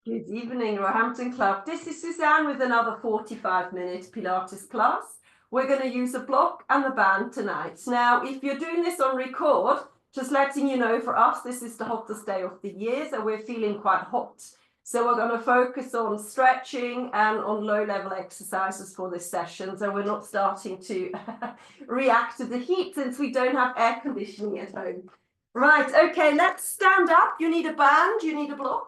Good evening, Roehampton Club. This is Susanne with another 45-minute Pilates class. We're going to use a block and the band tonight. Now, if you're doing this on record, just letting you know, for us, this is the hottest day of the year, so we're feeling quite hot. So we're going to focus on stretching and on low-level exercises for this session, so we're not starting to react to the heat since we don't have air conditioning at home. Right, okay, let's stand up. You need a band, you need a block.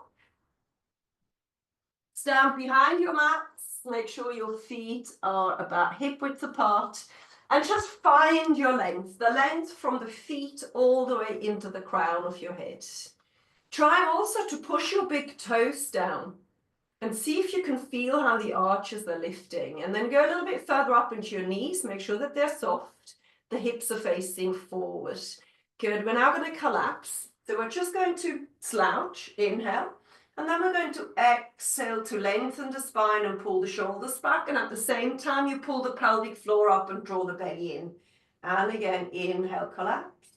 Stand behind your mats, make sure your feet are about hip width apart, and just find your length, the length from the feet all the way into the crown of your head. Try also to push your big toes down and see if you can feel how the arches are lifting, and then go a little bit further up into your knees, make sure that they're soft, the hips are facing forward. Good, we're now going to collapse, so we're just going to slouch, inhale. And then we're going to exhale to lengthen the spine and pull the shoulders back. And at the same time, you pull the pelvic floor up and draw the belly in. And again, inhale, collapse.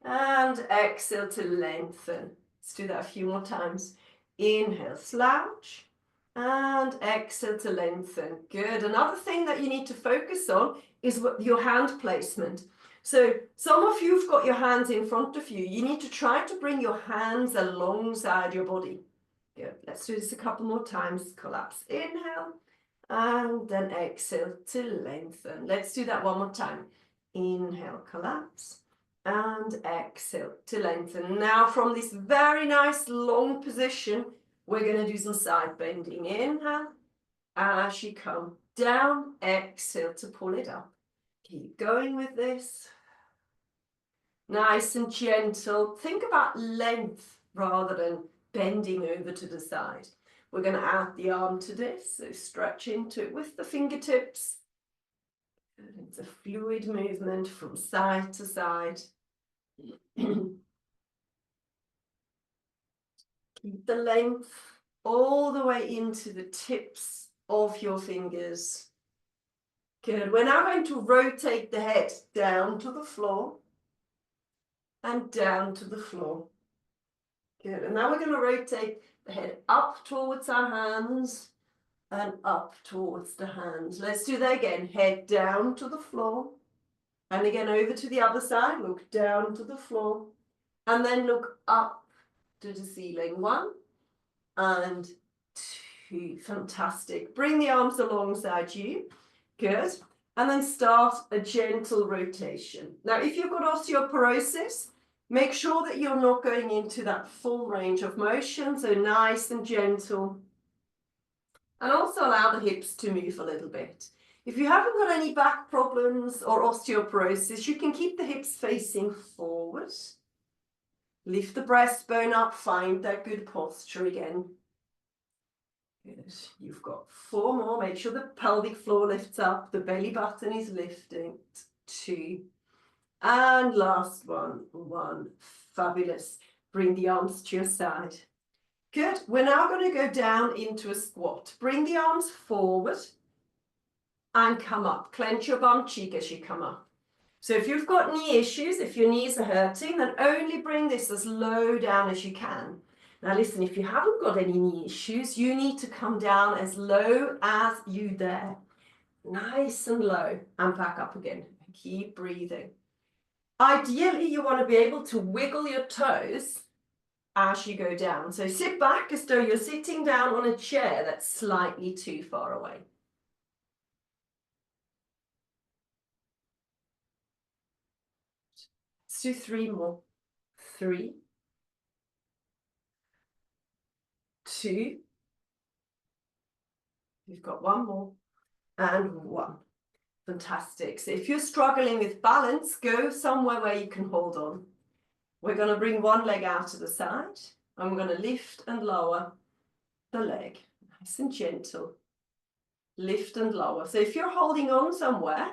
And exhale to lengthen. Let's do that a few more times. Inhale, slouch. And exhale to lengthen. Good. Another thing that you need to focus on is your hand placement. So some of you have got your hands in front of you. You need to try to bring your hands alongside your body. Good. Let's do this a couple more times. Collapse, inhale, and then exhale to lengthen. Let's do that one more time. Inhale, collapse, and exhale to lengthen. Now from this very nice long position, we're going to do some side bending. Inhale, as you come down, exhale to pull it up. Keep going with this. Nice and gentle. Think about length rather than bending over to the side. We're going to add the arm to this, so stretch into it with the fingertips. It's a fluid movement from side to side. Keep the length all the way into the tips of your fingers. Good. We're now going to rotate the head down to the floor and down to the floor. Good, and now we're going to rotate the head up towards our hands and up towards the hands. Let's do that again. Head down to the floor. And again over to the other side. Look down to the floor. And then look up to the ceiling. 1 and 2. Fantastic. Bring the arms alongside you. Good. And then start a gentle rotation. Now, if you've got osteoporosis, make sure that you're not going into that full range of motion, so nice and gentle. And also allow the hips to move a little bit. If you haven't got any back problems or osteoporosis, you can keep the hips facing forward. Lift the breastbone up, find that good posture again. Good. You've got 4 more. Make sure the pelvic floor lifts up, the belly button is lifting. 2. And last one. 1. Fabulous. Bring the arms to your side. Good. We're now going to go down into a squat. Bring the arms forward and come up. Clench your bum cheek as you come up. So if you've got knee issues, if your knees are hurting, then only bring this as low down as you can. Now listen, if you haven't got any knee issues, you need to come down as low as you dare. Nice and low, and back up again. Keep breathing. Ideally, you want to be able to wiggle your toes as you go down. So sit back as though you're sitting down on a chair that's slightly too far away. Let's do 3 more. 3, 2, you've got 1 more, and 1. Fantastic. So if you're struggling with balance, go somewhere where you can hold on. We're going to bring one leg out to the side, and we're going to lift and lower the leg. Nice and gentle. Lift and lower. So if you're holding on somewhere,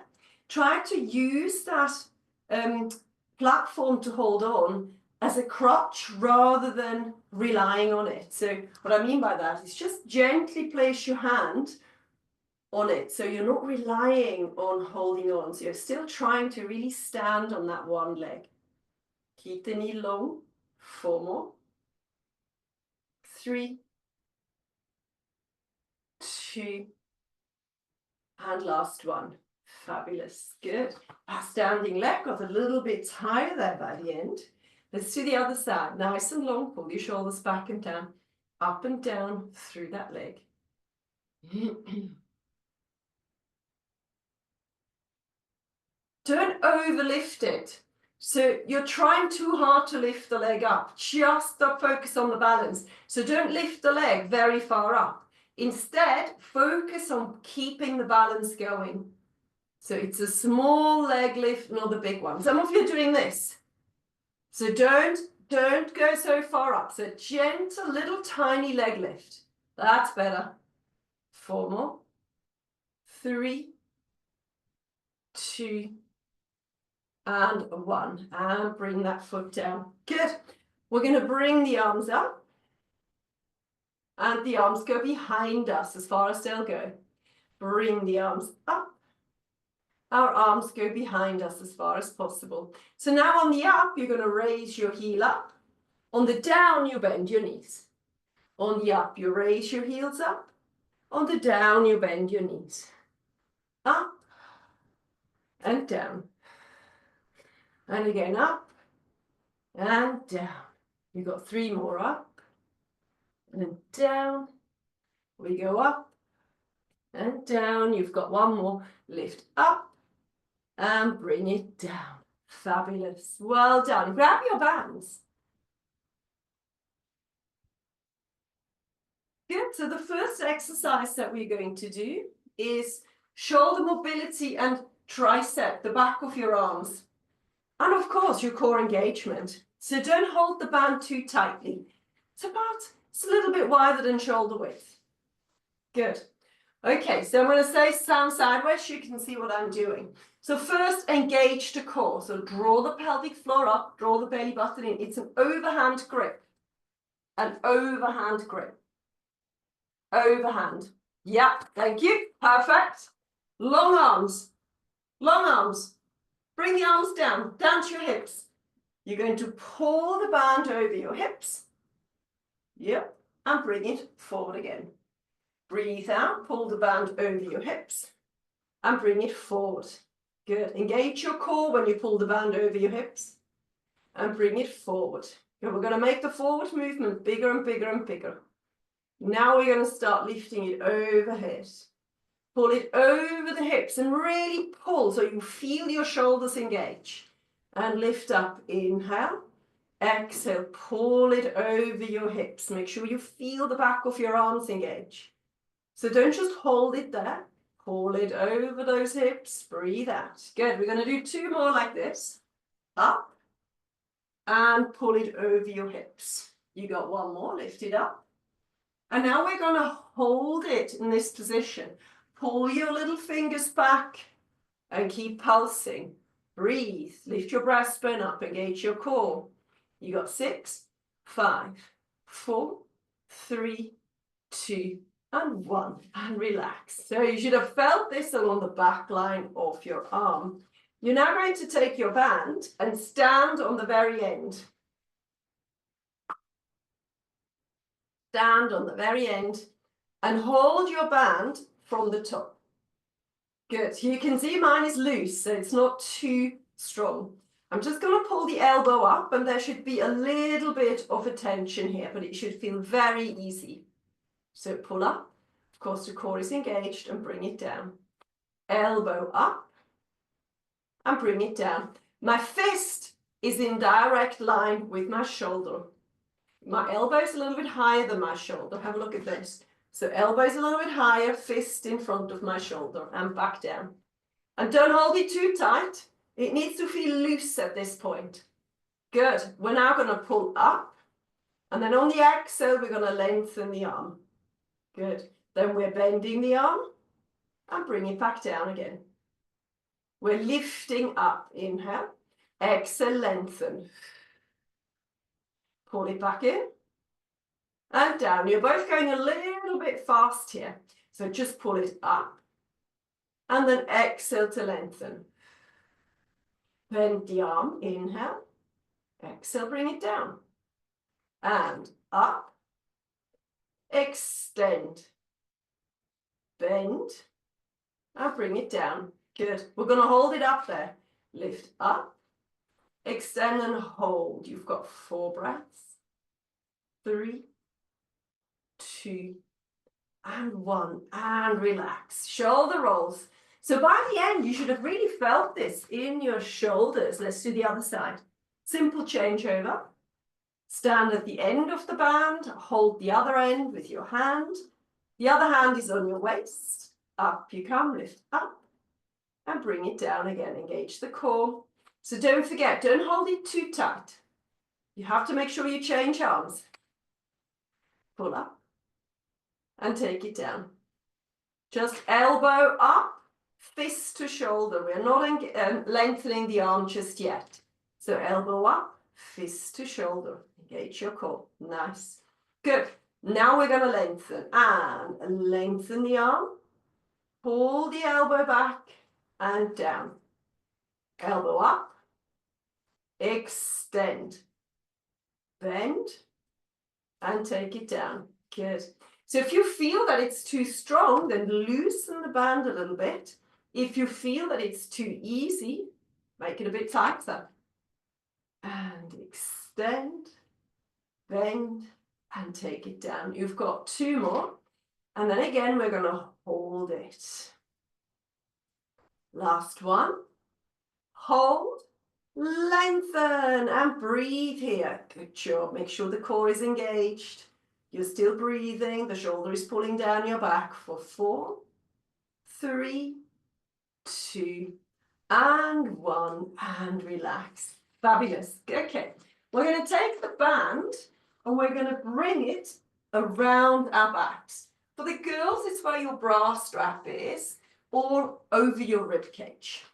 try to use that platform to hold on as a crutch rather than relying on it. So what I mean by that is just gently place your hand on it. So you're not relying on holding on. So you're still trying to really stand on that one leg. Keep the knee long. 4 more. 3, 2, and last one. Fabulous, good. Our standing leg got a little bit higher there by the end. Let's do the other side. Nice and long, pull your shoulders back and down, up and down through that leg. Don't overlift it. So you're trying too hard to lift the leg up. Just focus on the balance. So don't lift the leg very far up. Instead, focus on keeping the balance going. So it's a small leg lift, not a big one. Some of you are doing this. So don't go so far up. So gentle, little tiny leg lift. That's better. 4 more. 3, 2, and 1. And bring that foot down. Good. We're going to bring the arms up. And the arms go behind us as far as they'll go. Bring the arms up. Our arms go behind us as far as possible. So now on the up, you're going to raise your heel up. On the down, you bend your knees. On the up, you raise your heels up. On the down, you bend your knees. Up and down. And again, up and down. You've got 3 more up and down. We go up and down. You've got 1 more. Lift up and bring it down. Fabulous. Well done. Grab your bands. Good. So the first exercise that we're going to do is shoulder mobility and tricep, the back of your arms. And of course, your core engagement. So don't hold the band too tightly. It's a little bit wider than shoulder width. Good. Okay, so I'm going to say stand sideways so you can see what I'm doing. So first, engage the core. So draw the pelvic floor up, draw the belly button in. It's an overhand grip. An overhand grip. Overhand. Yeah, thank you. Perfect. Long arms. Long arms. Bring the arms down to your hips. You're going to pull the band over your hips. Yep, and bring it forward again. Breathe out, pull the band over your hips, and bring it forward. Good. Engage your core when you pull the band over your hips, and bring it forward. Good. We're going to make the forward movement bigger and bigger and bigger. Now we're going to start lifting it overhead. Pull it over the hips and really pull so you feel your shoulders engage. And lift up, inhale, exhale, pull it over your hips. Make sure you feel the back of your arms engage. So don't just hold it there, pull it over those hips, breathe out. Good, we're going to do 2 more like this. Up, and pull it over your hips. You got 1 more, lift it up. And now we're going to hold it in this position. Pull your little fingers back and keep pulsing. Breathe, lift your breastbone up, engage your core. You got 6, 5, 4, 3, 2, and 1. And relax. So you should have felt this along the back line of your arm. You're now going to take your band and stand on the very end. Stand on the very end and hold your band from the top. Good. You can see mine is loose, so it's not too strong. I'm just going to pull the elbow up, and there should be a little bit of a tension here, but it should feel very easy. So pull up. Of course, the core is engaged, and bring it down. Elbow up and bring it down. My fist is in direct line with my shoulder. My elbow is a little bit higher than my shoulder. Have a look at this. So elbow is a little bit higher, fist in front of my shoulder, and back down. And don't hold it too tight. It needs to feel loose at this point. Good. We're now going to pull up. And then on the exhale, we're going to lengthen the arm. Good. Then we're bending the arm and bring it back down again. We're lifting up. Inhale. Exhale, lengthen. Pull it back in. And down. You're both going a little bit fast here. So just pull it up. And then exhale to lengthen. Bend the arm. Inhale. Exhale, bring it down. And up. Extend. bend, and bring it down. Good. We're going to hold it up there. Lift up, extend and hold. You've got 4 breaths. 3, 2, and 1. And relax. Shoulder rolls. So by the end, you should have really felt this in your shoulders. Let's do the other side. Simple changeover. Stand at the end of the band. Hold the other end with your hand. The other hand is on your waist. Up you come, lift up, and bring it down again. Engage the core. So don't forget, don't hold it too tight. You have to make sure you change arms. Pull up and take it down. Just elbow up, fist to shoulder. We're not lengthening the arm just yet. So elbow up, fist to shoulder. Engage your core. Nice. Good. Now we're going to lengthen. And lengthen the arm. Pull the elbow back and down. Elbow up. Extend. Bend. And take it down. Good. So if you feel that it's too strong, then loosen the band a little bit. If you feel that it's too easy, make it a bit tighter. And extend, bend, and take it down. You've got 2 more. And then again, we're going to hold it. Last one. Hold, lengthen, and breathe here. Good job. Make sure the core is engaged. You're still breathing. The shoulder is pulling down your back for 4, 3, 2, and 1. And relax. Fabulous. Okay. We're going to take the band and we're going to bring it around our backs. For the girls, it's where your bra strap is or over your rib cage.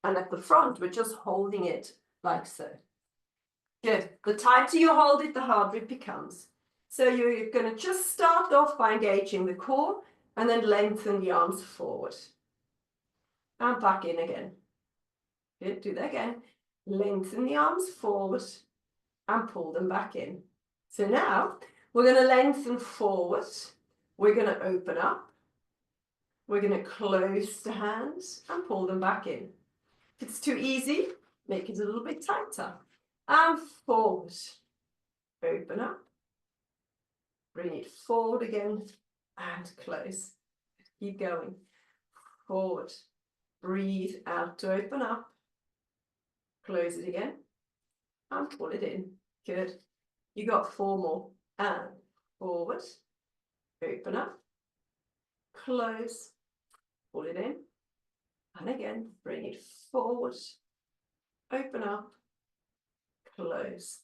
And at the front, we're just holding it like so. Good. The tighter you hold it, the harder it becomes. So you're going to just start off by engaging the core and then lengthen the arms forward. And back in again. Good. Do that again. Lengthen the arms forward and pull them back in. So now we're going to lengthen forward. We're going to open up. We're going to close the hands and pull them back in. If it's too easy, make it a little bit tighter. And forward. Open up. Bring it forward again and close. Keep going. Forward. Breathe out to open up. Close it again. And pull it in. Good. You got 4 more. And forward. Open up. Close. Pull it in. And again, bring it forward. Open up. Close.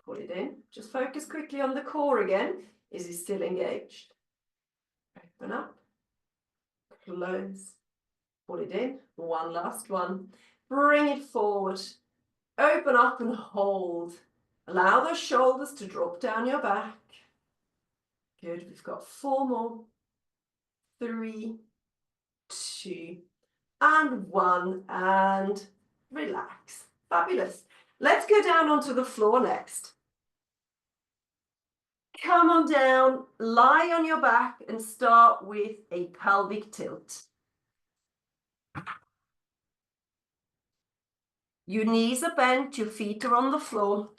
Pull it in. Just focus quickly on the core again. Is it still engaged? Open up. Close. Pull it in. One last one. Bring it forward. Open up and hold. Allow those shoulders to drop down your back. Good. We've got 4 more. 3, 2, and 1. And relax. Fabulous. Let's go down onto the floor next. Come on down, lie on your back and start with a pelvic tilt. Your knees are bent, your feet are on the floor.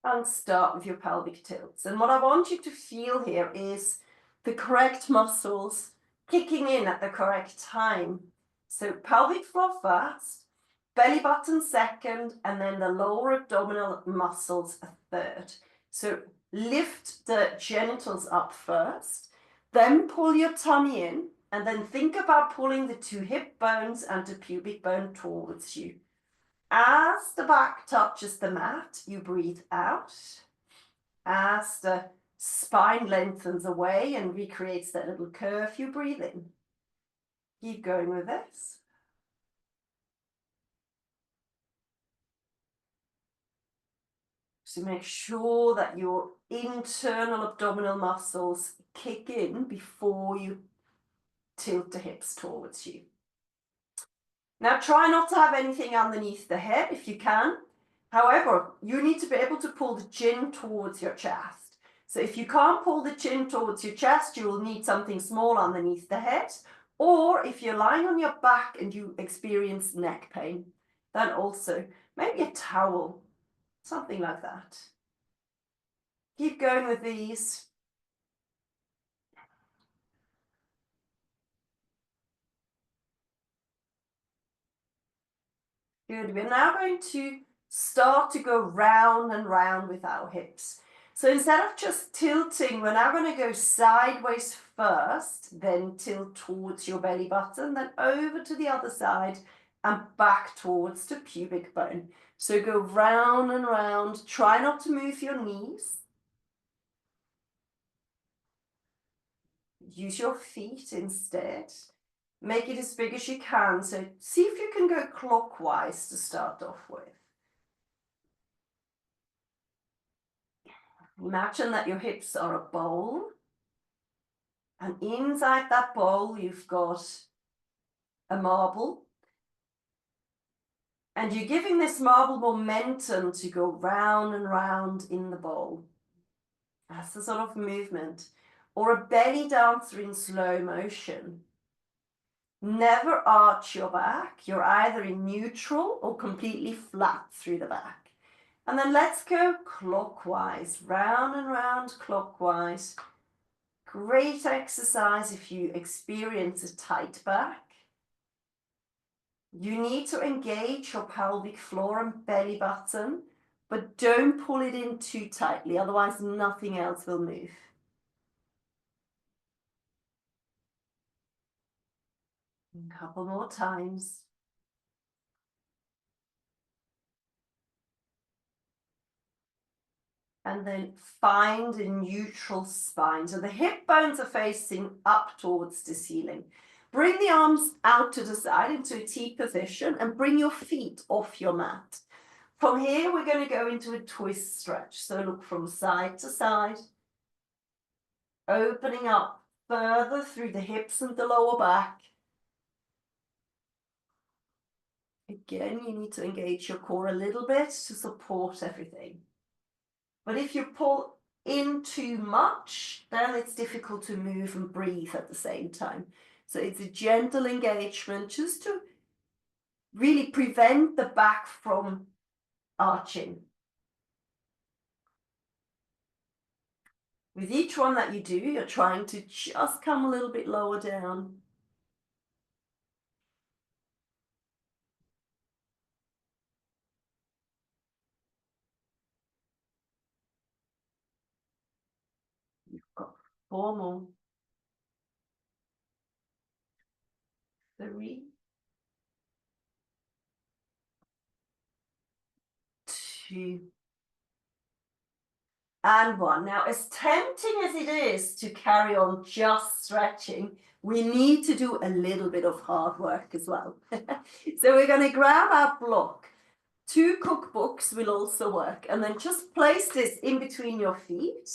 And start with your pelvic tilts. And what I want you to feel here is the correct muscles kicking in at the correct time. So pelvic floor first, belly button second, and then the lower abdominal muscles a third. So lift the genitals up first, then pull your tummy in, and then think about pulling the 2 hip bones and the pubic bone towards you. As the back touches the mat, you breathe out. As the spine lengthens away and recreates that little curve, you breathe in. Keep going with this. So make sure that your internal abdominal muscles kick in before you tilt the hips towards you. Now try not to have anything underneath the head if you can. However, you need to be able to pull the chin towards your chest. So if you can't pull the chin towards your chest, you will need something small underneath the head. Or if you're lying on your back and you experience neck pain, then also maybe a towel, something like that. Keep going with these. Good. We're now going to start to go round and round with our hips. So instead of just tilting, we're now going to go sideways first, then tilt towards your belly button, then over to the other side and back towards the pubic bone. So go round and round. Try not to move your knees. Use your feet instead. Make it as big as you can. So see if you can go clockwise to start off with. Imagine that your hips are a bowl, and inside that bowl you've got a marble, and you're giving this marble momentum to go round and round in the bowl. That's the sort of movement. Or a belly dancer in slow motion. Never arch your back. You're either in neutral or completely flat through the back. And then let's go clockwise, round and round clockwise. Great exercise if you experience a tight back. You need to engage your pelvic floor and belly button, but don't pull it in too tightly, otherwise nothing else will move. A couple more times. And then find a neutral spine. So the hip bones are facing up towards the ceiling. Bring the arms out to the side into a T position and bring your feet off your mat. From here, we're going to go into a twist stretch. So look from side to side, opening up further through the hips and the lower back. Again, you need to engage your core a little bit to support everything. But if you pull in too much, then it's difficult to move and breathe at the same time. So it's a gentle engagement just to really prevent the back from arching. With each one that you do, you're trying to just come a little bit lower down. You've got 4 more. 3, 2, and 1. Now, as tempting as it is to carry on just stretching, we need to do a little bit of hard work as well. So we're going to grab our block. 2 cookbooks will also work. And then just place this in between your feet.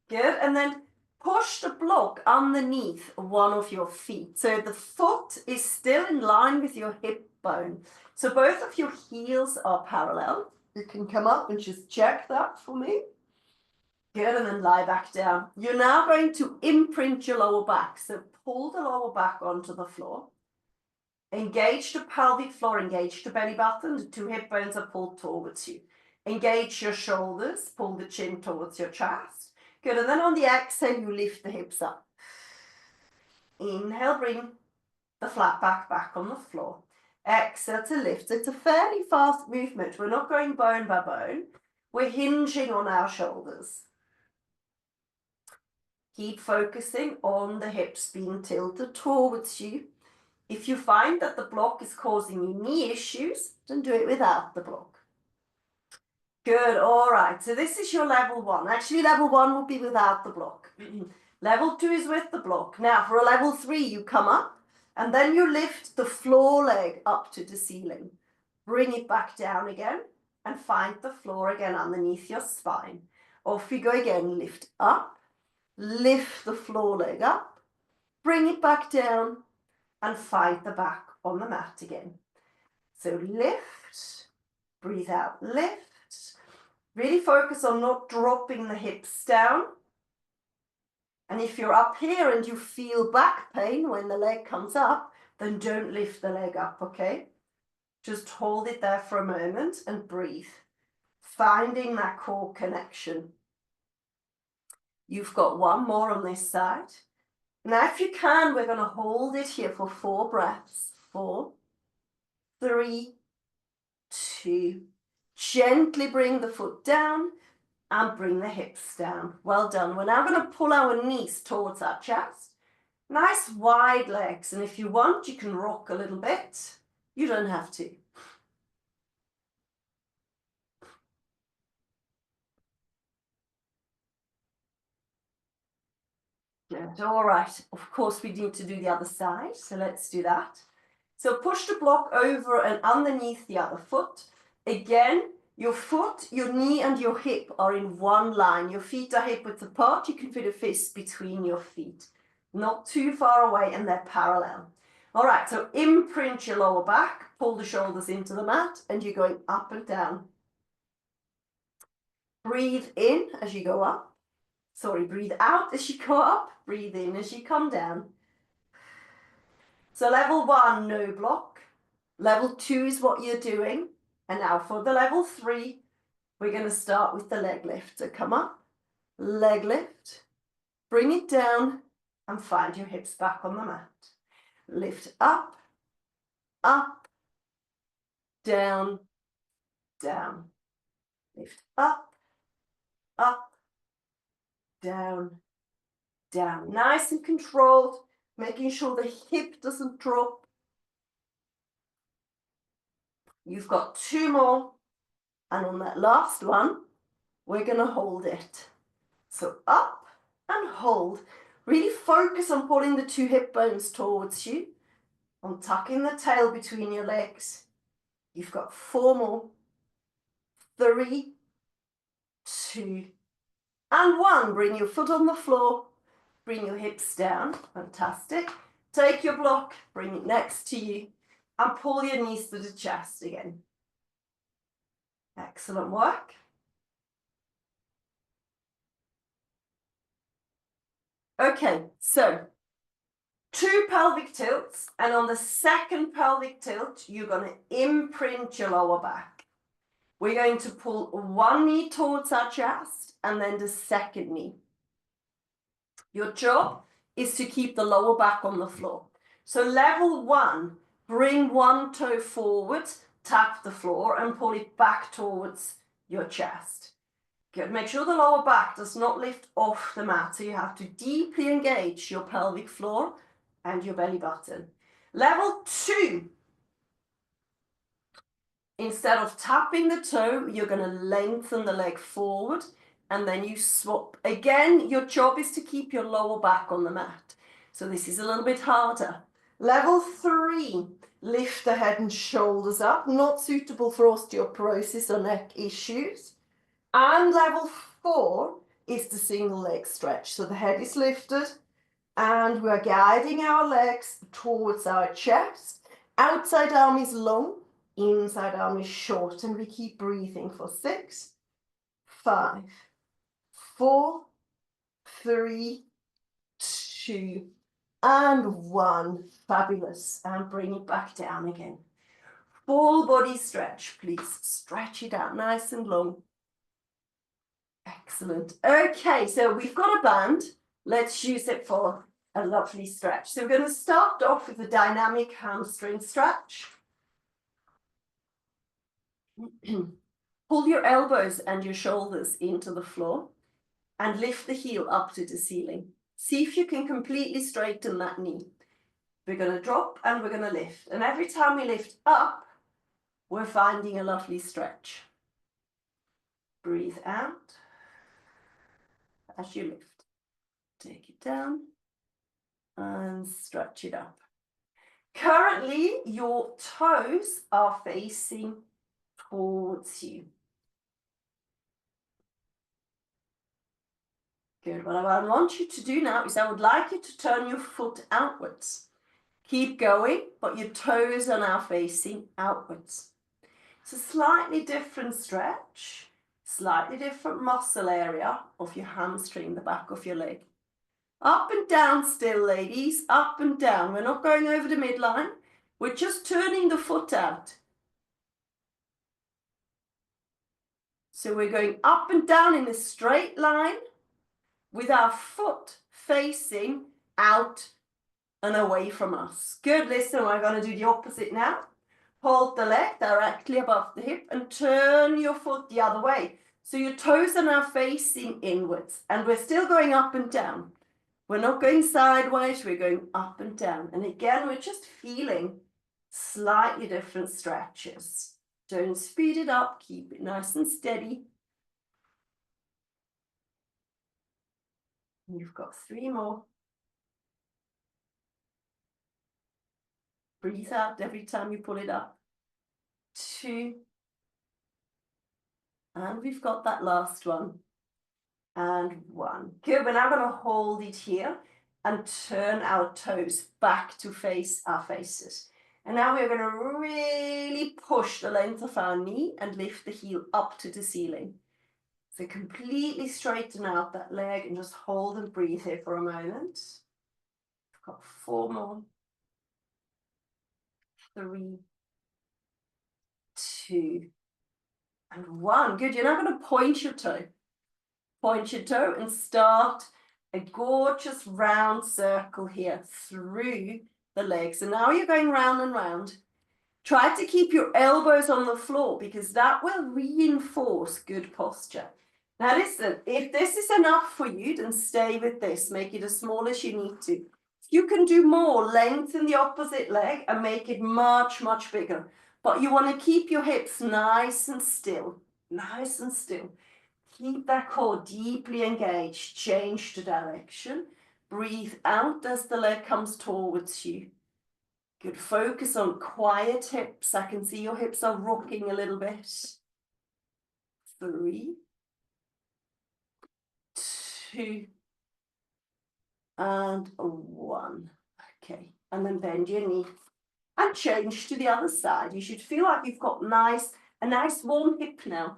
Good. And then push the block underneath one of your feet. So the foot is still in line with your hip bone. So both of your heels are parallel. You can come up and just check that for me. Good, and then lie back down. You're now going to imprint your lower back. So pull the lower back onto the floor. Engage the pelvic floor, engage the belly button. The 2 hip bones are pulled towards you. Engage your shoulders, pull the chin towards your chest. Good, and then on the exhale, you lift the hips up. Inhale, bring the flat back on the floor. Exhale to lift. It's a fairly fast movement. We're not going bone by bone. We're hinging on our shoulders. Keep focusing on the hips being tilted towards you. If you find that the block is causing you knee issues, then do it without the block. Good, all right. So this is your level 1. Actually, level 1 will be without the block. Level 2 is with the block. Now, for a level 3, you come up, and then you lift the floor leg up to the ceiling. Bring it back down again, and find the floor again underneath your spine. Off you go again, lift up, lift the floor leg up, bring it back down, and find the back on the mat again. So lift, breathe out, lift. Really focus on not dropping the hips down. And if you're up here and you feel back pain when the leg comes up, then don't lift the leg up, okay? Just hold it there for a moment and breathe, finding that core connection. You've got one more on this side. Now, if you can, we're going to hold it here for 4 breaths. 4, 3, 2. Gently bring the foot down and bring the hips down. Well done. We're now going to pull our knees towards our chest. Nice wide legs. And if you want, you can rock a little bit. You don't have to. Good. All right. Of course, we need to do the other side. So let's do that. So push the block over and underneath the other foot. Again, your foot, your knee and your hip are in one line. Your feet are hip width apart. You can fit a fist between your feet. Not too far away and they're parallel. All right, so imprint your lower back, pull the shoulders into the mat and you're going up and down. Breathe in as you go up. Sorry, breathe out as you go up. Breathe in as you come down. So level 1, no block. Level 2 is what you're doing. And now for the level 3, we're going to start with the leg lift. So come up, leg lift, bring it down and find your hips back on the mat. Lift up, up, down, down. Lift up, up, down, down. Nice and controlled, making sure the hip doesn't drop. You've got 2 more. And on that last one, we're going to hold it. So up and hold. Really focus on pulling the 2 hip bones towards you, on tucking the tail between your legs. You've got 4 more. 3, 2, and 1. Bring your foot on the floor. Bring your hips down. Fantastic. Take your block, bring it next to you, and pull your knees to the chest again. Excellent work. Okay, so 2 pelvic tilts, and on the second pelvic tilt, you're going to imprint your lower back. We're going to pull one knee towards our chest, and then the second knee. Your job is to keep the lower back on the floor. So level 1, bring one toe forward, tap the floor, and pull it back towards your chest. Good. Make sure the lower back does not lift off the mat, so you have to deeply engage your pelvic floor and your belly button. Level 2, instead of tapping the toe, you're going to lengthen the leg forward and then you swap. Again, your job is to keep your lower back on the mat. So this is a little bit harder. Level 3, lift the head and shoulders up, not suitable for osteoporosis or neck issues. And level 4 is the single leg stretch. So the head is lifted and we're guiding our legs towards our chest. Outside arm is long, inside arm is short, and we keep breathing for 6, 5, 4, 3, 2, and 1. Fabulous. And bring it back down again. Full body stretch, please. Stretch it out nice and long. Excellent. Okay, so we've got a band. Let's use it for a lovely stretch. So we're going to start off with a dynamic hamstring stretch. Pull your elbows and your shoulders into the floor and lift the heel up to the ceiling. See if you can completely straighten that knee. We're going to drop and we're going to lift. And every time we lift up, we're finding a lovely stretch. Breathe out as you lift. Take it down and stretch it up. Currently, your toes are facing towards you. Good. What I want you to do now is I would like you to turn your foot outwards. Keep going, but your toes are now facing outwards. It's a slightly different stretch, slightly different muscle area of your hamstring, the back of your leg. Up and down still, ladies, up and down. We're not going over the midline. We're just turning the foot out. So we're going up and down in a straight line with our foot facing out and away from us. Good, listen, we're going to do the opposite now. Hold the leg directly above the hip and turn your foot the other way. So your toes are now facing inwards and we're still going up and down. We're not going sideways, we're going up and down. And again, we're just feeling slightly different stretches. Don't speed it up, keep it nice and steady. You've got 3 more. Breathe out every time you pull it up. 2. And we've got that last one. And 1. Good, we're now going to hold it here and turn our toes back to face our faces. And now we're going to really push the length of our knee and lift the heel up to the ceiling. So completely straighten out that leg and just hold and breathe here for a moment. We've got 4 more. 3, 2, and 1. Good, you're now going to point your toe. Point your toe and start a gorgeous round circle here through the legs. And now you're going round and round. Try to keep your elbows on the floor because that will reinforce good posture. Now listen, if this is enough for you, then stay with this. Make it as small as you need to. If you can do more, lengthen the opposite leg and make it much, much bigger. But you want to keep your hips nice and still. Nice and still. Keep that core deeply engaged. Change the direction. Breathe out as the leg comes towards you. Good. Focus on quiet hips. I can see your hips are rocking a little bit. 3, 2, and 1. Okay. And then bend your knee and change to the other side. You should feel like you've got a nice warm hip now.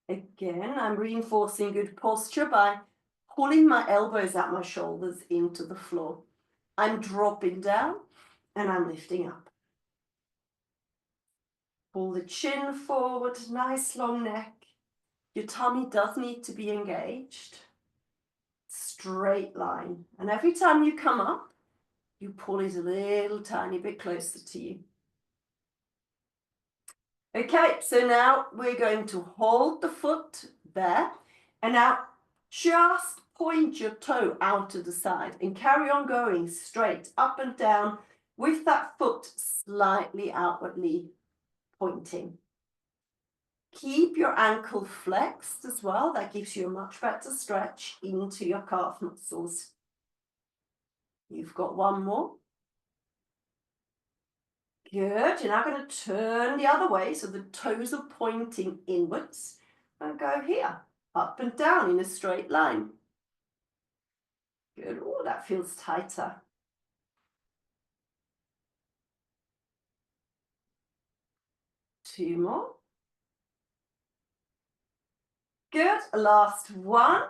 Again, I'm reinforcing good posture by pulling my elbows at my shoulders into the floor. I'm dropping down and I'm lifting up. Pull the chin forward, nice long neck. Your tummy does need to be engaged. Straight line. And every time you come up, you pull it a little tiny bit closer to you. Okay, so now we're going to hold the foot there. And now just point your toe out to the side and carry on going straight up and down with that foot slightly outwardly pointing. Keep your ankle flexed as well. That gives you a much better stretch into your calf muscles. You've got 1 more. Good. You're now going to turn the other way so the toes are pointing inwards and go here, up and down in a straight line. Good. Oh, that feels tighter. 2 more. Good. Last 1.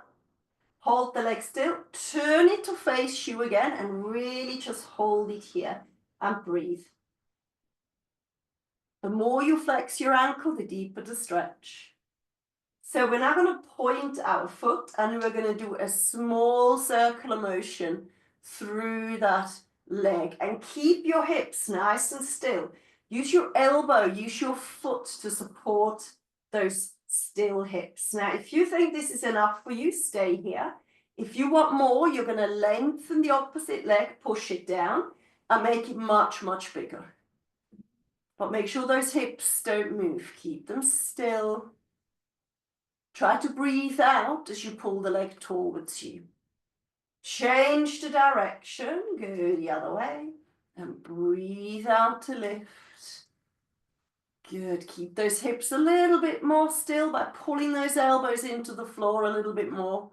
Hold the leg still. Turn it to face you again and really just hold it here and breathe. The more you flex your ankle, the deeper the stretch. So we're now going to point our foot and we're going to do a small circular motion through that leg and keep your hips nice and still. Use your elbow, use your foot to support those still hips. Now, if you think this is enough for you, stay here. If you want more, you're going to lengthen the opposite leg, push it down and make it much, much bigger. But make sure those hips don't move. Keep them still. Try to breathe out as you pull the leg towards you. Change the direction. Go the other way. And breathe out to lift. Good. Keep those hips a little bit more still by pulling those elbows into the floor a little bit more.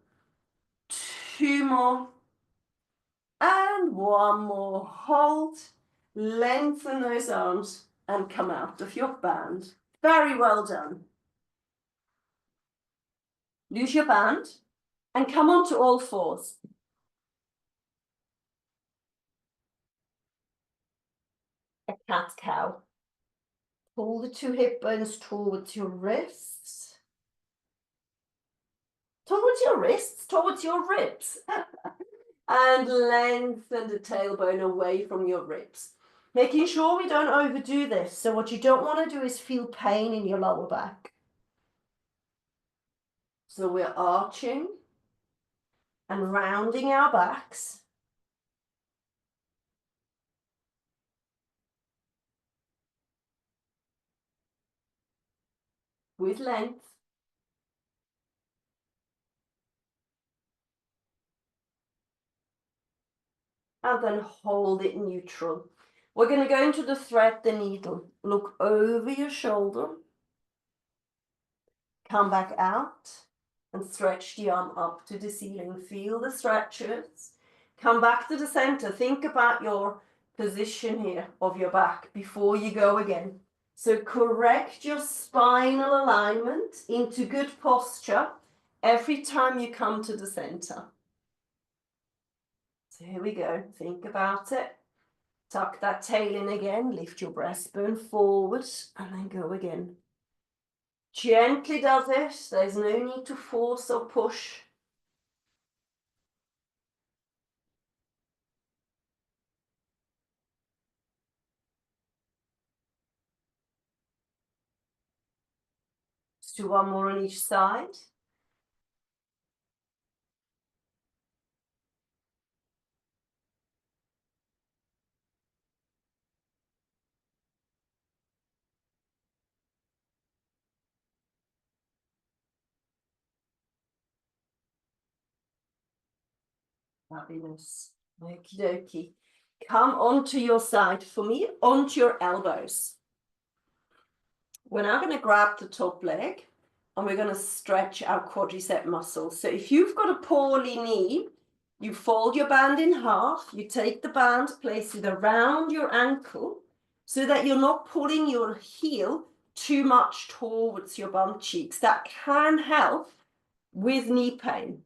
2 more. And 1 more. Hold. Lengthen those arms and come out of your band. Very well done. Lose your band and come onto all fours. A cat-cow. Pull the 2 hip bones towards your wrists. Towards your wrists, towards your ribs. And lengthen the tailbone away from your ribs. Making sure we don't overdo this. So what you don't want to do is feel pain in your lower back. So we're arching and rounding our backs. With length. And then hold it neutral. We're going to go into the thread the needle. Look over your shoulder. Come back out and stretch the arm up to the ceiling. Feel the stretches. Come back to the center. Think about your position here of your back before you go again. So correct your spinal alignment into good posture every time you come to the center. So here we go. Think about it. Tuck that tail in again. Lift your breastbone forward and then go again. Gently does it. There's no need to force or push. Let's do 1 more on each side. Fabulous. Okie dokie. Come onto your side for me, onto your elbows. We're now going to grab the top leg and we're going to stretch our quadricep muscles. So if you've got a poorly knee, you fold your band in half, you take the band, place it around your ankle so that you're not pulling your heel too much towards your bum cheeks. That can help with knee pain.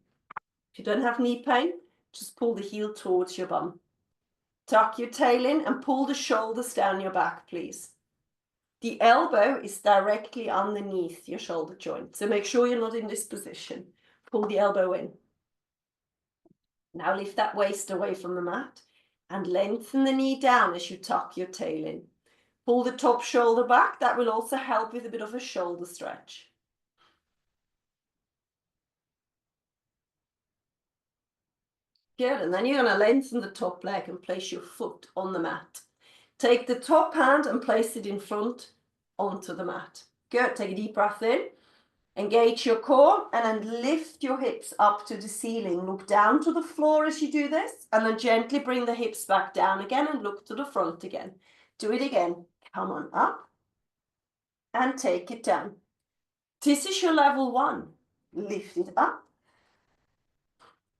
If you don't have knee pain, just pull the heel towards your bum. Tuck your tail in and pull the shoulders down your back, please. The elbow is directly underneath your shoulder joint. So make sure you're not in this position. Pull the elbow in. Now lift that waist away from the mat and lengthen the knee down as you tuck your tail in. Pull the top shoulder back. That will also help with a bit of a shoulder stretch. Good, and then you're going to lengthen the top leg and place your foot on the mat. Take the top hand and place it in front onto the mat. Good, take a deep breath in. Engage your core and then lift your hips up to the ceiling. Look down to the floor as you do this and then gently bring the hips back down again and look to the front again. Do it again. Come on up and take it down. This is your level 1. Lift it up.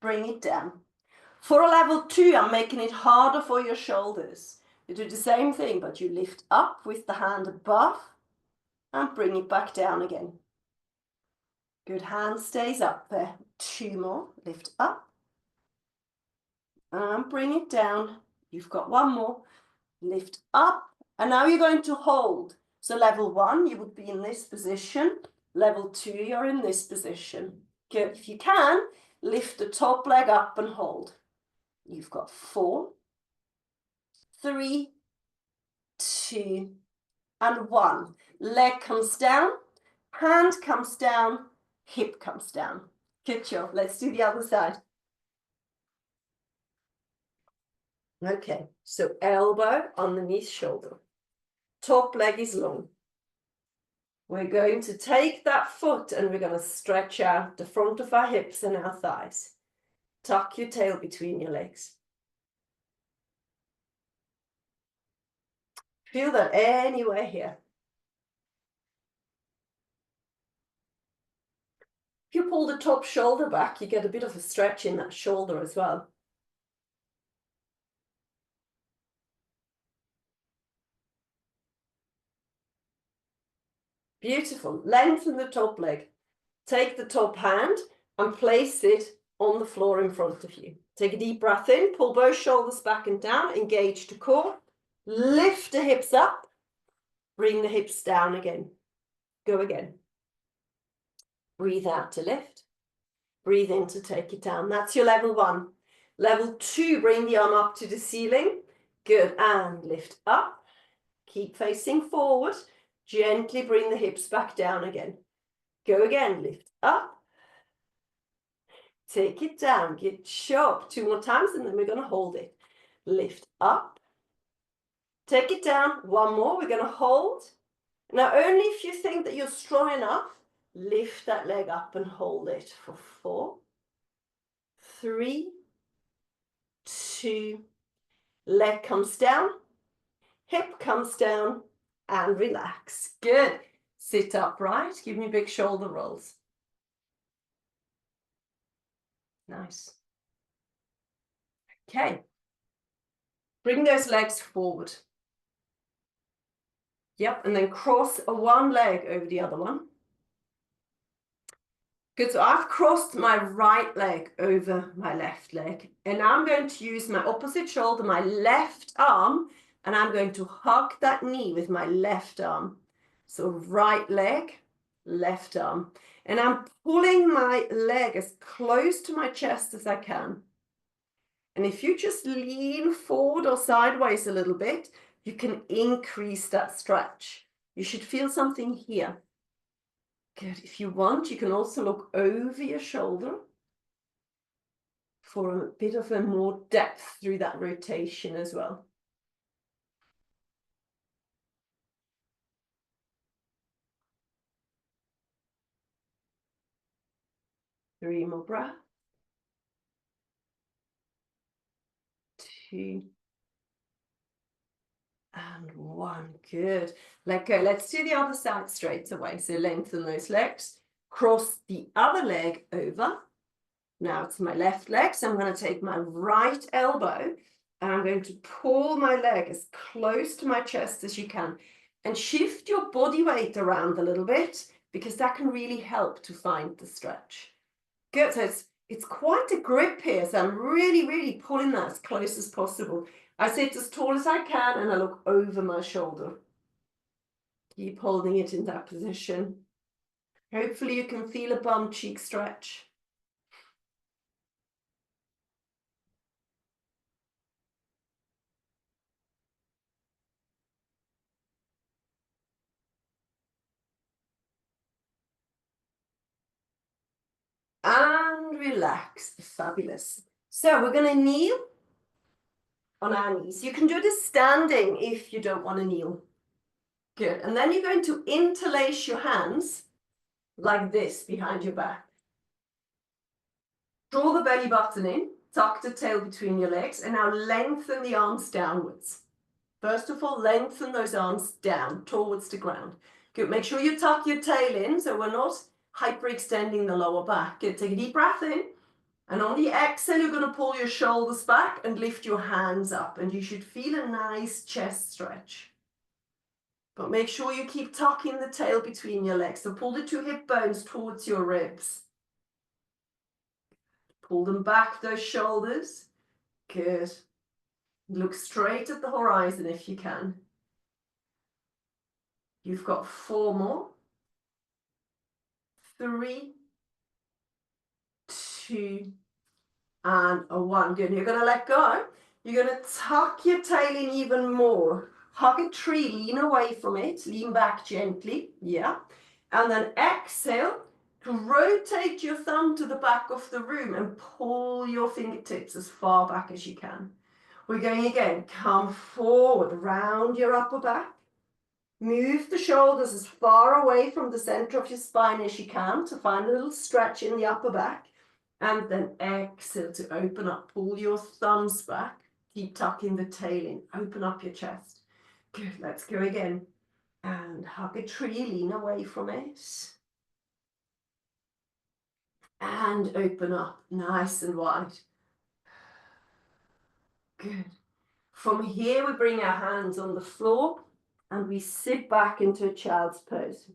Bring it down. For a level 2, I'm making it harder for your shoulders. You do the same thing, but you lift up with the hand above and bring it back down again. Good, hand stays up there. 2 more, lift up and bring it down. You've got 1 more, lift up, and now you're going to hold. So level 1, you would be in this position. Level 2, you're in this position. Good, if you can, lift the top leg up and hold. You've got 4, 3, 2, and 1. Leg comes down, hand comes down, hip comes down. Good job. Let's do the other side. Okay, so elbow underneath shoulder. Top leg is long. We're going to take that foot and we're going to stretch out the front of our hips and our thighs. Tuck your tail between your legs. Feel that anywhere here. If you pull the top shoulder back, you get a bit of a stretch in that shoulder as well. Beautiful. Lengthen the top leg. Take the top hand and place it on the floor in front of you. Take a deep breath in, pull both shoulders back and down, engage the core, lift the hips up, bring the hips down again. Go again. Breathe out to lift. Breathe in to take it down. That's your level 1. Level 2, bring the arm up to the ceiling. Good, and lift up. Keep facing forward. Gently bring the hips back down again. Go again, lift up. Take it down, get sharp 2 more times, and then we're going to hold it. Lift up. Take it down, 1 more, we're going to hold. Now, only if you think that you're strong enough, lift that leg up and hold it for 4, 3, 2, leg comes down, hip comes down, and relax. Good. Sit upright, give me big shoulder rolls. Nice. Okay. Bring those legs forward. Yep, and then cross one leg over the other one. Good, so I've crossed my right leg over my left leg. And now I'm going to use my opposite shoulder, my left arm, and I'm going to hug that knee with my left arm. So right leg, left arm. And I'm pulling my leg as close to my chest as I can. And if you just lean forward or sideways a little bit, you can increase that stretch. You should feel something here. Good. If you want, you can also look over your shoulder for a bit of a more depth through that rotation as well. Three more breaths. 2 and 1. Good. Let go. Let's do the other side straight away. So lengthen those legs. Cross the other leg over. Now it's my left leg. So I'm going to take my right elbow and I'm going to pull my leg as close to my chest as you can. And shift your body weight around a little bit because that can really help to find the stretch. Good. So it's quite a grip here. So I'm really, really pulling that as close as possible. I sit as tall as I can and I look over my shoulder. Keep holding it in that position. Hopefully you can feel a bum cheek stretch. And relax. Fabulous. So we're going to kneel on our knees. You can do this standing if you don't want to kneel. Good. And then you're going to interlace your hands like this behind your back. Draw the belly button in, tuck the tail between your legs, and now lengthen the arms downwards. First of all, lengthen those arms down towards the ground. Good. Make sure you tuck your tail in so we're not hyperextending the lower back. Good. Take a deep breath in. And on the exhale, you're going to pull your shoulders back and lift your hands up. And you should feel a nice chest stretch. But make sure you keep tucking the tail between your legs. So pull the 2 hip bones towards your ribs. Pull them back, those shoulders. Good. Look straight at the horizon if you can. You've got 4 more. 3, 2, and a 1. Good. You're going to let go. You're going to tuck your tail in even more. Hug a tree, lean away from it, lean back gently. Yeah. And then exhale to rotate your thumb to the back of the room and pull your fingertips as far back as you can. We're going again. Come forward, round your upper back. Move the shoulders as far away from the center of your spine as you can to find a little stretch in the upper back. And then exhale to open up. Pull your thumbs back. Keep tucking the tail in. Open up your chest. Good. Let's go again. And hug a tree. Lean away from it. And open up, nice and wide. Good. From here, we bring our hands on the floor and we sit back into a child's pose.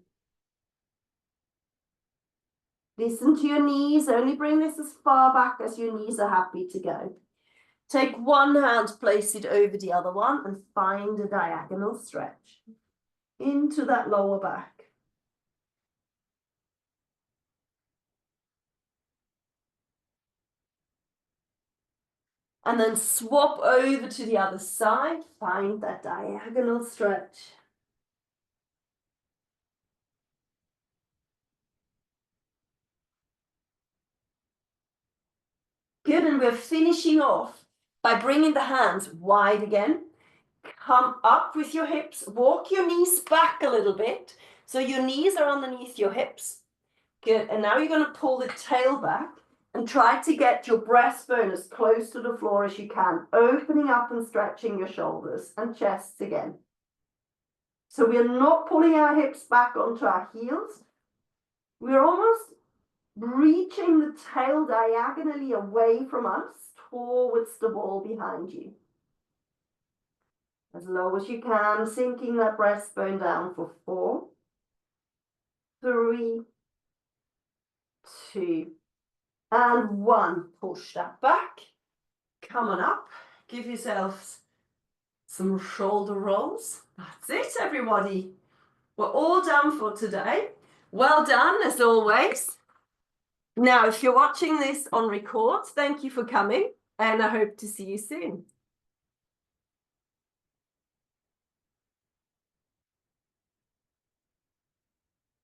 Listen to your knees, only bring this as far back as your knees are happy to go. Take one hand, place it over the other one, and find a diagonal stretch into that lower back. And then swap over to the other side, find that diagonal stretch. Good, and we're finishing off by bringing the hands wide again. Come up with your hips, walk your knees back a little bit, so your knees are underneath your hips. Good, and now you're going to pull the tail back and try to get your breastbone as close to the floor as you can, opening up and stretching your shoulders and chest again. So we're not pulling our hips back onto our heels. We're almost reaching the tail diagonally away from us towards the wall behind you. As low as you can, sinking that breastbone down for 4, 3, 2, and 1. Push that back. Come on up. Give yourselves some shoulder rolls. That's it, everybody. We're all done for today. Well done, as always. Now, if you're watching this on record, thank you for coming, and I hope to see you soon.